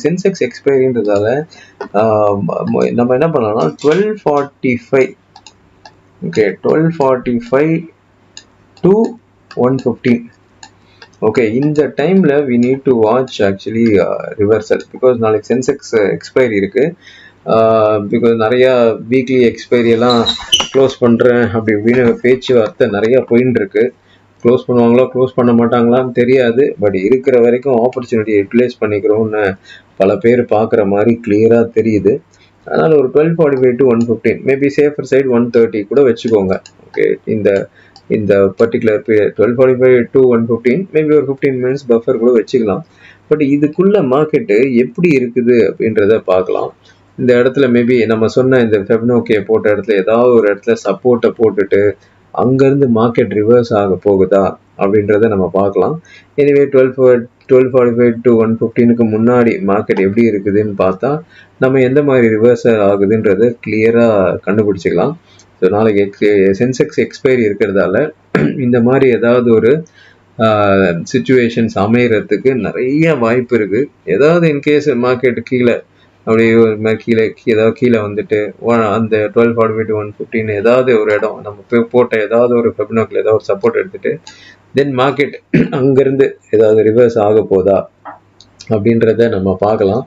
Sensex எக்ஸ்பைரின்றதால நம்ம என்ன பண்ணலாம்னா 1245 ஓகே 1245 to 115 ஓகே இந்த டைம்ல we need to watch actually reversal because நாளைக்கு சென்செக்ஸ் எக்ஸ்பைரி இருக்கு பிகாஸ் நிறைய வீக்லி எக்ஸ்பைரி எல்லாம் க்ளோஸ் பண்றேன் அப்படி இப்படின்னு பேச்சுவார்த்தை நிறைய போயின்னு இருக்கு. க்ளோஸ் பண்ணுவாங்களா க்ளோஸ் பண்ண மாட்டாங்களான்னு தெரியாது. பட் இருக்கிற வரைக்கும் ஆப்பர்ச்சுனிட்டி யூட்டிலைஸ் பண்ணிக்கிறோம்னு பல பேர் பார்க்குற மாதிரி கிளியராக தெரியுது. அதனால் ஒரு 1245 to 115 மேபி சேஃபர் சைடு 130 கூட வச்சுக்கோங்க. ஓகே இந்த பர்டிகுலர் பீரியட் 1245 to 115 மேபி ஒரு 15 minutes பஃபர் கூட வச்சுக்கலாம். பட் இதுக்குள்ள மார்க்கெட்டு எப்படி இருக்குது அப்படின்றத பார்க்கலாம். இந்த இடத்துல மேபி நம்ம சொன்ன இந்த ஃபெப்னோக்கியை போட்ட இடத்துல ஏதாவது ஒரு இடத்துல சப்போர்ட்டை போட்டுட்டு அங்கேருந்து மார்க்கெட் ரிவர்ஸ் ஆக போகுதா அப்படின்றத நம்ம பார்க்கலாம். எனிவே 1245 to 115க்கு முன்னாடி மார்க்கெட் எப்படி இருக்குதுன்னு பார்த்தா நம்ம எந்த மாதிரி ரிவர்ஸ் ஆகுதுன்றத கிளியராக கண்டுபிடிச்சிக்கலாம். ஸோ நாளைக்கு சென்செக்ஸ் எக்ஸ்பைரி இருக்கிறதால இந்த மாதிரி ஏதாவது ஒரு சிச்சுவேஷன்ஸ் அமையறதுக்கு நிறைய வாய்ப்பு இருக்குது. ஏதாவது இன்கேஸ் மார்க்கெட் கீழே அப்படியே கீழே வந்துட்டு அந்த 1245 to 115 ஏதாவது ஒரு இடம் நம்ம போட்ட ஏதாவது ஒரு ஃபெப்னோக்கில் ஏதாவது ஒரு சப்போர்ட் எடுத்துட்டு தென் மார்க்கெட் அங்கேருந்து ஏதாவது ரிவர்ஸ் ஆக போதா அப்படின்றத நம்ம பார்க்கலாம்.